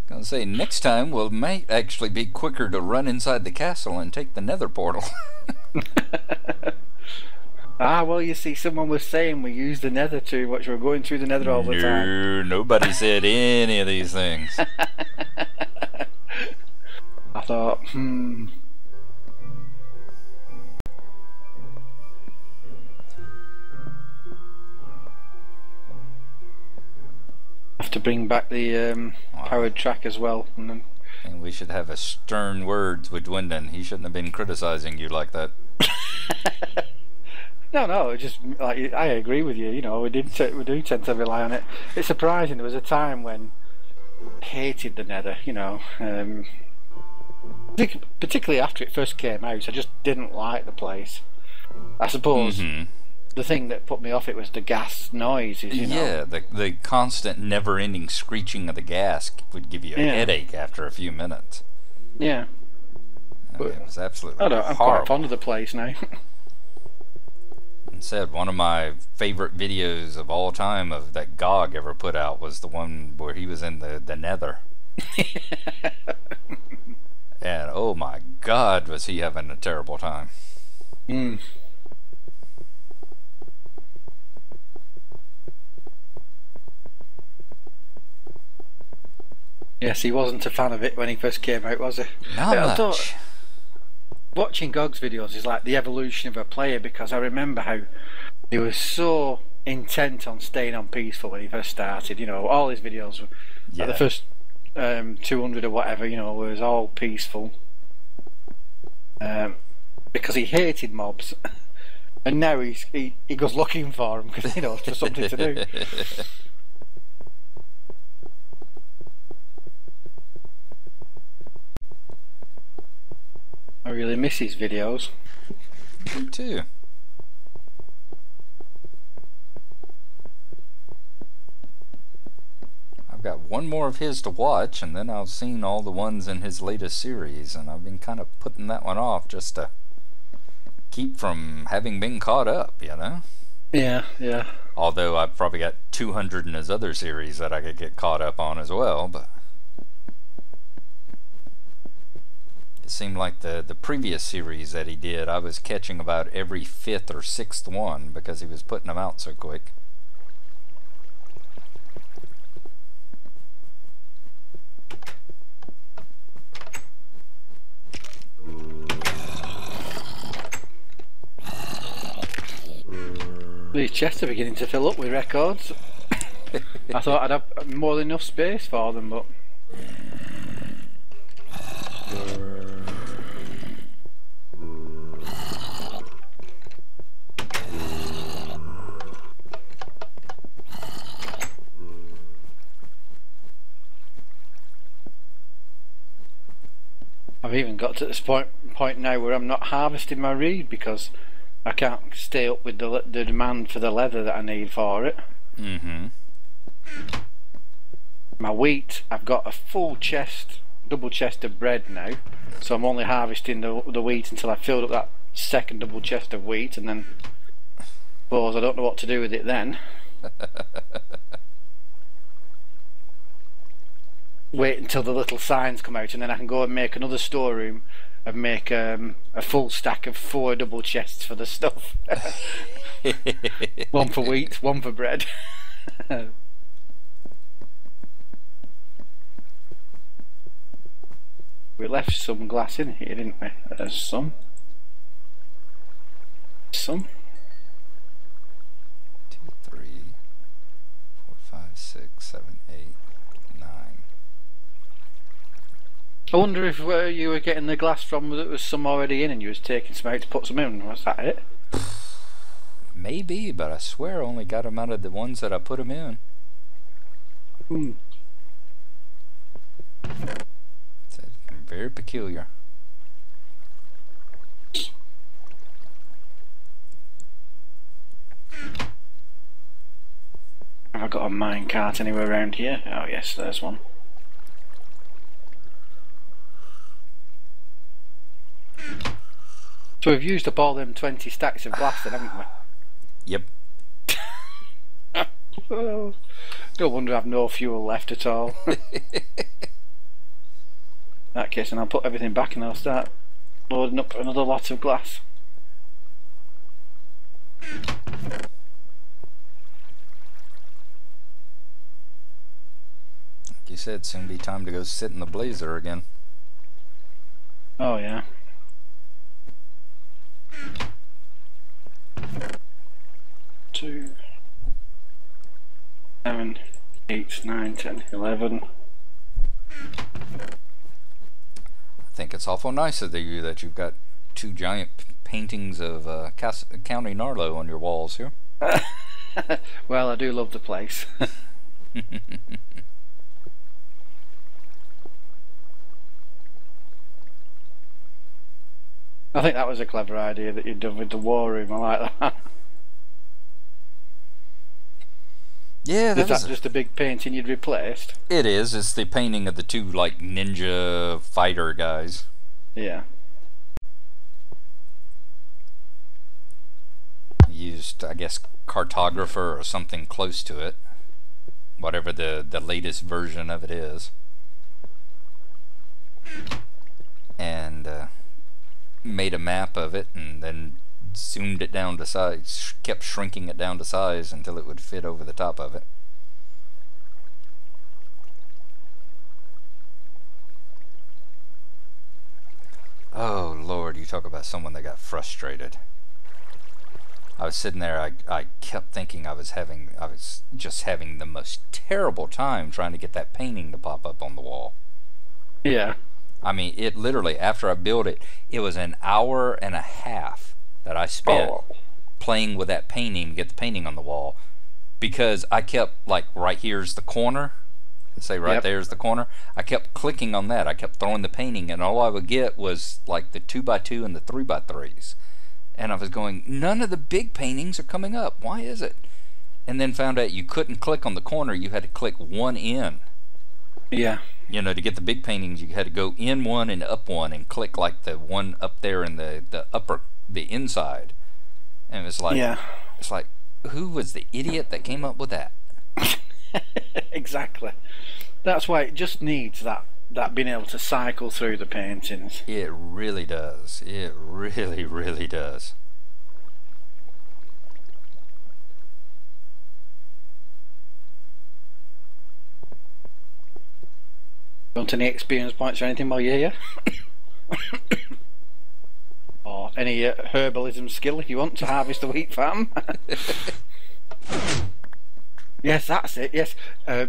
Gonna say next time we'll might actually be quicker to run inside the castle and take the nether portal. Ah, well, you see, someone was saying we use the nether too much. We're going through the nether all the time. No, nobody said any of these things. I thought, have to bring back the powered track as well. And we should have a stern words with Dwindon. He shouldn't have been criticizing you like that. No, it just like I agree with you. You know, we do tend to rely on it. It's surprising. There was a time when I hated the nether. You know, particularly after it first came out, I just didn't like the place. I suppose the thing that put me off it was the gas noises. You know? Yeah, the constant, never-ending screeching of the gas would give you a headache after a few minutes. Yeah, But it was absolutely I'm horrible. quite fond of the place now. And said one of my favorite videos of all time of that GOG ever put out was the one where he was in the nether. And oh my god, was he having a terrible time. Yes, he wasn't a fan of it when he first came out, was he? Not much. Watching GOG's videos is like the evolution of a player, because I remember how he was so intent on staying on peaceful when he first started. You know, all his videos, like the first 200 or whatever, you know, was all peaceful. Because he hated mobs. And now he goes looking for them because, you know, for something to do. I really miss his videos. Me too. I've got one more of his to watch, and then I've seen all the ones in his latest series, and I've been kind of putting that one off just to keep from having been caught up, you know? Yeah. Although I've probably got 200 in his other series that I could get caught up on as well, but it seemed like the previous series that he did, I was catching about every 5th or 6th one because he was putting them out so quick. These chests are beginning to fill up with records. I thought I'd have more than enough space for them, but I've even got to this point now where I'm not harvesting my reed because I can't stay up with the demand for the leather that I need for it. My wheat, I've got a full chest, double chest of bread now, so I'm only harvesting the wheat until I filled up that second double chest of wheat, and then I suppose I don't know what to do with it then. Wait until the little signs come out, and then I can go and make another storeroom and make a full stack of 4 double chests for the stuff. One for wheat, one for bread. We left some glass in here, didn't we? There's some. 2, 3, 4, 5, 6, 7, 8, 9. I wonder if where you were getting the glass from, there was some already in and you was taking some out to put some in. Was that it? Maybe, but I swear I only got them out of the ones that I put them in. It's very peculiar. Have I got a minecart anywhere around here? Oh yes, there's one. So we've used up all them 20 stacks of glass then, haven't we? Yep. No wonder I've no fuel left at all. case, and I'll put everything back and I'll start loading up another lot of glass. Like you said, soon be time to go sit in the blazer again. Oh yeah. 2, 7, 8, 9, 10, 11. I think it's awful nice of you that you've got 2 giant paintings of County Gnarlo on your walls here. Well, I do love the place. I think that was a clever idea that you'd done with the war room. I like that. Yeah, is that just a big painting you'd replaced? It is. It's the painting of the 2 like ninja fighter guys. Yeah. Used, I guess, cartographer or something close to it, whatever the latest version of it is, and made a map of it and then zoomed it down to size, kept shrinking it down to size until it would fit over the top of it. Oh Lord, you talk about someone that got frustrated. I was sitting there, I kept thinking I was just having the most terrible time trying to get that painting to pop up on the wall. Yeah. I mean, it literally, after I built it, it was an hour and a half that I spent playing with that painting to get the painting on the wall, because I kept, like, right here's the corner, say right there's the corner, I kept clicking on that, I kept throwing the painting, and all I would get was like the 2x2 and the 3x3s, and I was going, none of the big paintings are coming up, why is it? And then found out you couldn't click on the corner, you had to click one in. Yeah. You know, to get the big paintings, you had to go in one and up one and click like the one up there in the inside. And it was like, it's like, who was the idiot that came up with that? Exactly. That's why it just needs that being able to cycle through the paintings. It really does. It really, really does. Want any experience points or anything while you're here? Or any herbalism skill if you want to harvest the wheat farm? Yes, that's it. Yes,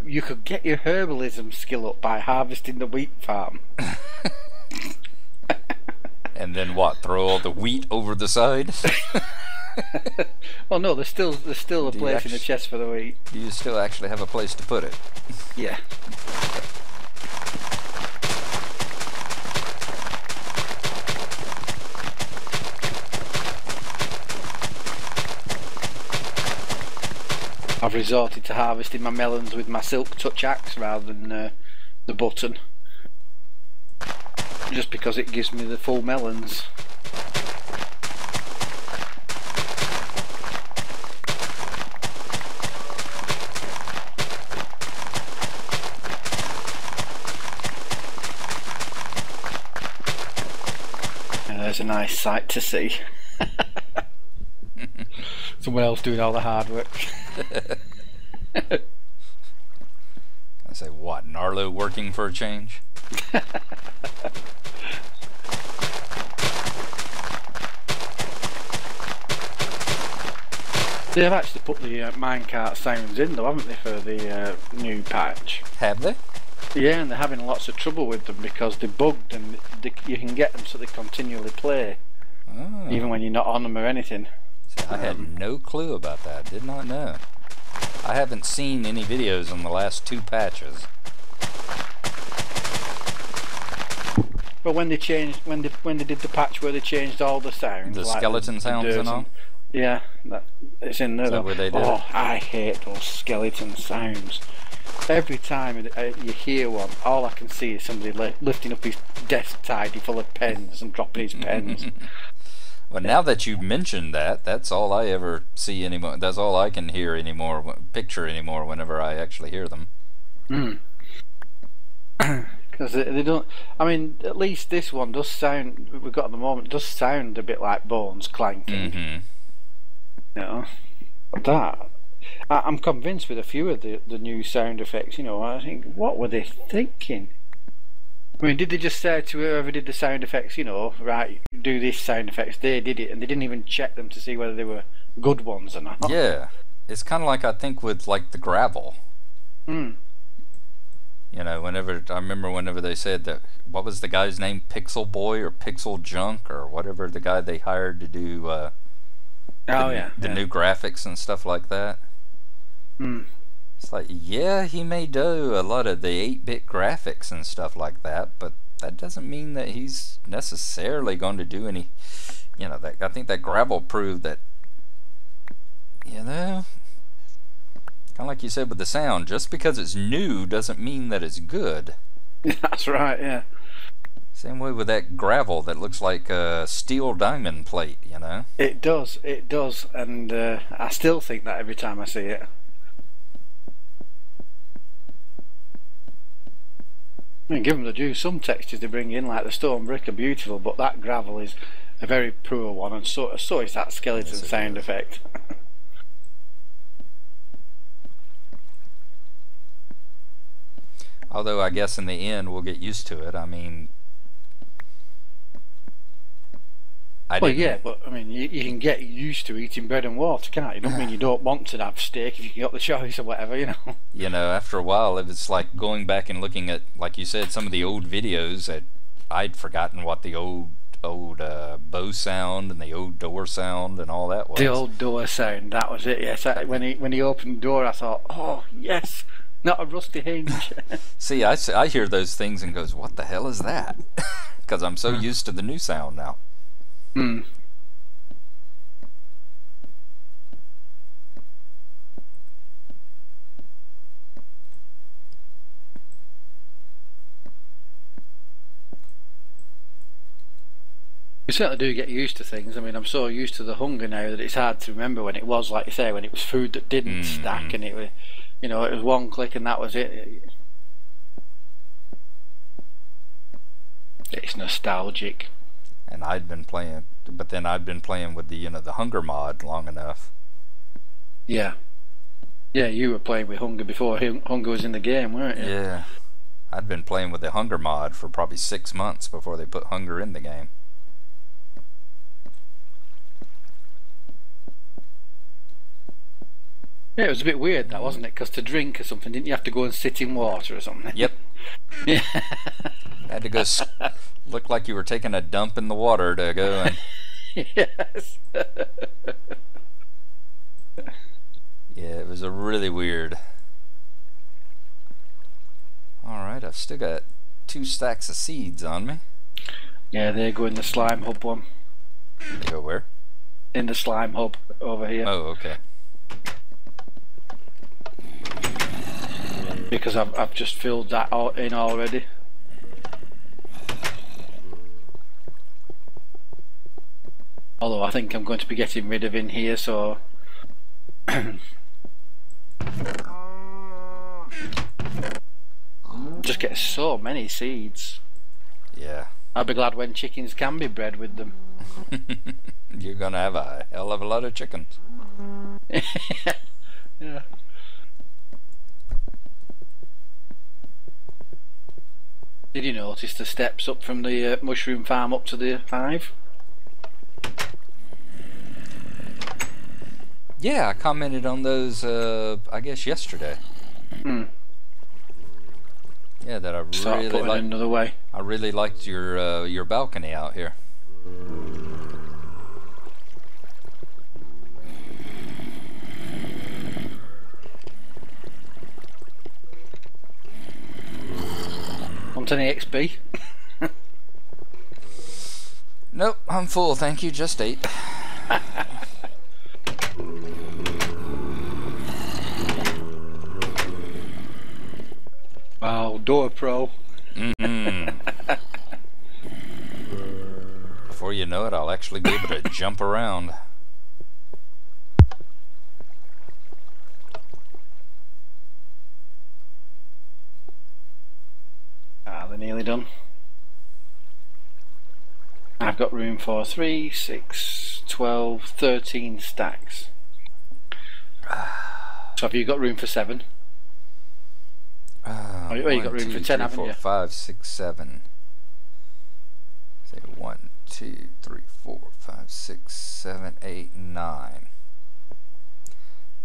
you could get your herbalism skill up by harvesting the wheat farm. And then what? Throw all the wheat over the side? Well, no, there's still a place in the chest for the wheat. Do you still actually have a place to put it? Yeah. I've resorted to harvesting my melons with my silk touch axe rather than the button, just because it gives me the full melons. And there's a nice sight to see. Someone else doing all the hard work. I say, what, Gnarlo working for a change? They have actually put the minecart sounds in though, haven't they, for the new patch? Have they? Yeah, and they're having lots of trouble with them because they're bugged, and you can get them so they continually play, even when you're not on them or anything. I had no clue about that. Did not know. I haven't seen any videos on the last 2 patches. But when they changed, when they did the patch where they changed all the sounds, the like skeleton sounds and all. Yeah, it's in there. Is that where they did it? I hate those skeleton sounds. Every time you hear one, all I can see is somebody lifting up his desk tidy full of pens and dropping his pens. Well, now that you mentioned that, that's all I ever see anymore. That's all I can hear anymore, picture anymore whenever I actually hear them. Because Because they don't. I mean, at least this one does sound. We've got at the moment does sound a bit like bones clanking. Mm-hmm. You know, but that I'm convinced with a few of the new sound effects. You know, I think, what were they thinking? I mean, did they just say to whoever did the sound effects, you know, right, do this sound effects? They did it, and they didn't even check them to see whether they were good ones or not. Yeah, it's kind of like, I think, with like the gravel. Hmm. You know, I remember whenever they said that, what was the guy's name, Pixel Boy or Pixel Junk or whatever, the guy they hired to do the new graphics and stuff like that. Hmm. It's like, yeah, he may do a lot of the 8-bit graphics and stuff like that, but that doesn't mean that he's necessarily going to do any, you know, I think that gravel proved that, you know, kind of like you said with the sound, just because it's new doesn't mean that it's good. That's right, yeah. Same way with that gravel that looks like a steel diamond plate, you know? It does, and I still think that every time I see it. I mean, give them the due. Some textures they bring in, like the stone brick, are beautiful, but that gravel is a very poor one, and so is that skeleton sound effect. Although I guess in the end we'll get used to it. I mean, Well, yeah, but I mean, you can get used to eating bread and water, can't you? Don't mean you don't want to have steak if you got the choice or whatever, you know. You know, after a while, if it's like going back and looking at, like you said, some of the old videos that I'd forgotten what the old bow sound and the old door sound and all that was. The old door sound, that was it. Yes, when he opened the door, I thought, oh yes, not a rusty hinge. See, I hear those things and goes, what the hell is that? Because I'm so used to the new sound now. Hmm. You certainly do get used to things. I mean, I'm so used to the hunger now that it's hard to remember when it was, like you say, when it was food that didn't stack and it was, you know, it was one click and that was it. It's nostalgic. And I'd been playing, but then I'd been playing with the, you know, the hunger mod long enough. Yeah. Yeah, you were playing with hunger before hunger was in the game, weren't you? Yeah. I'd been playing with the hunger mod for probably 6 months before they put hunger in the game. Yeah, it was a bit weird, that, wasn't it? Because to drink or something, didn't you have to go and sit in water or something? Yep. Yeah. Had to go look like you were taking a dump in the water to go and... Yes. Yeah, it was a really weird. Alright, I've still got 2 stacks of seeds on me. Yeah, they go in the slime hub one. They go where? In the slime hub over here. Oh, okay. Because I've just filled that in already. Although I think I'm going to be getting rid of in here, so just get so many seeds. Yeah. I'll be glad when chickens can be bred with them. You're gonna have a hell of a lot of chickens. Yeah. Did you notice the steps up from the mushroom farm up to the hive? Yeah, I commented on those, I guess yesterday. Hmm. Yeah, that I Start really putting liked. another way. I really liked your balcony out here. Want any XP? Nope, I'm full, thank you. Just 8. Wow, door pro. Before you know it, I'll actually be able to jump around. Now they're nearly done. I've got room for 3, 6, 12, 13 stacks. So have you got room for 7? Well, you got room for 10, haven't you? 5, 6, 7. Say 1, 2, 3, 4, 5, 6, 7, 8, 9.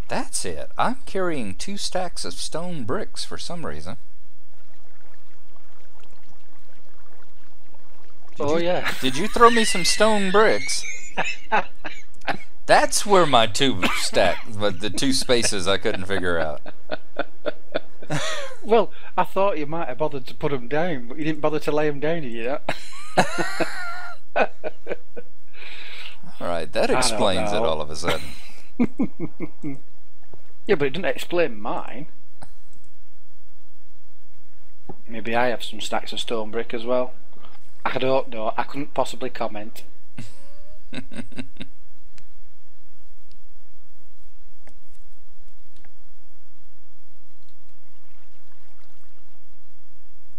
That's it. I'm carrying 2 stacks of stone bricks for some reason. Did you throw me some stone bricks? That's where my 2 but the 2 spaces I couldn't figure out. Well, I thought you might have bothered to put them down, but you didn't bother to lay them down, did you? Alright, that explains it all of a sudden. Yeah, but it doesn't explain mine. Maybe I have some stacks of stone brick as well. I don't know, I couldn't possibly comment.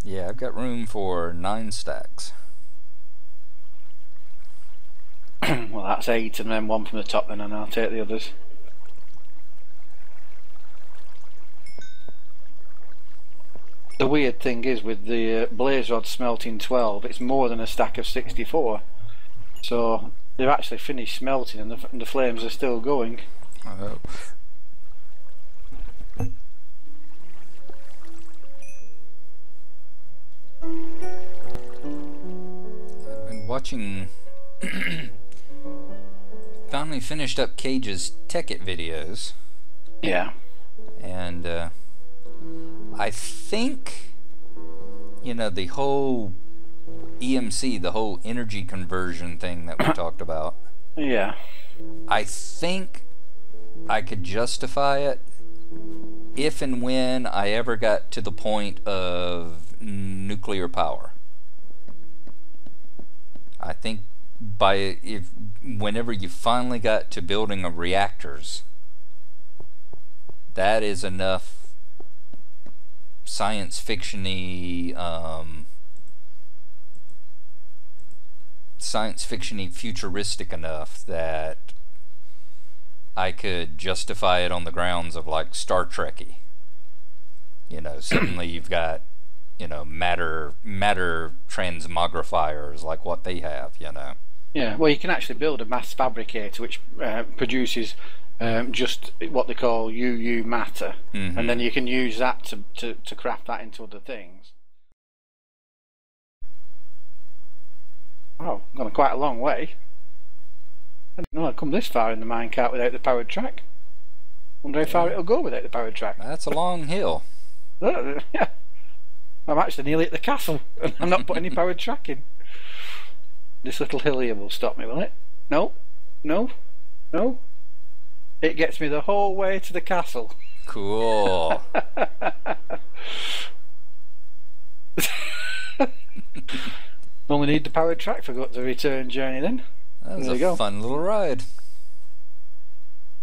Yeah, I've got room for 9 stacks. Well, that's 8 and then 1 from the top then, and I'll take the others. The weird thing is with the blaze rod smelting 12, it's more than a stack of 64. So they've actually finished smelting and the flames are still going. Oh. I've been watching finally finished up Cage's Tech-It videos. Yeah. And I think, you know, the whole EMC, the whole energy conversion thing that we talked about. Yeah. I think I could justify it if and when I ever got to the point of nuclear power. I think whenever you finally got to building of reactors, that is enough science fiction-y, futuristic enough that I could justify it on the grounds of like Star Trek-y. You know, suddenly you've got, you know, matter transmogrifiers like what they have, you know. Yeah, well, you can actually build a mass fabricator which produces just what they call UU matter, and then you can use that to craft that into other things. Oh, gone quite a long way. I didn't know I'd come this far in the minecart without the powered track. Wonder how far it'll go without the powered track. That's a long hill. Yeah, I'm actually nearly at the castle, and I'm not putting any powered track in. This little hill here will stop me, will it? No, no, no. It gets me the whole way to the castle. Cool. Only need the powered track for the return journey then. That was a fun little ride.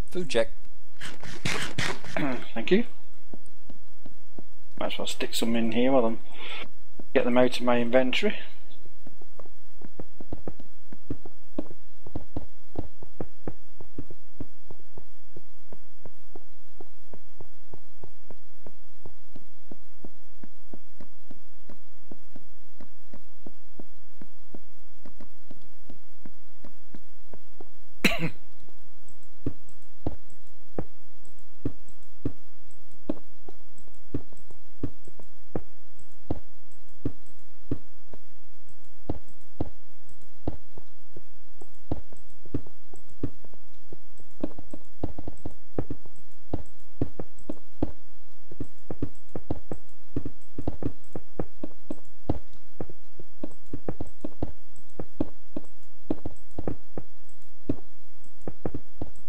Food check. Thank you. Might as well stick some in here while I'm get them out of my inventory.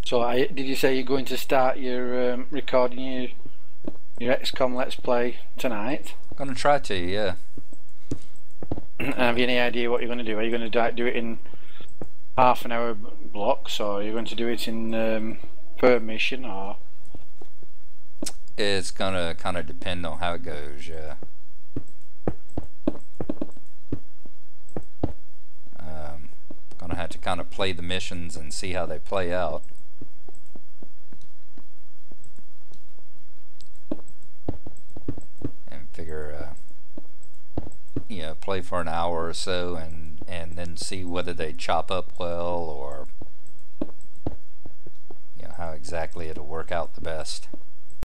So did you say you're going to start your recording your XCOM Let's Play tonight? I'm going to try to, yeah. Have you any idea what you're going to do? Are you going to do it in half an hour blocks, or are you going to do it in per mission, or? It's going to kind of depend on how it goes, yeah. kind of play the missions and see how they play out. And figure, you know, play for an hour or so and then see whether they chop up well, or you know, how exactly it'll work out the best.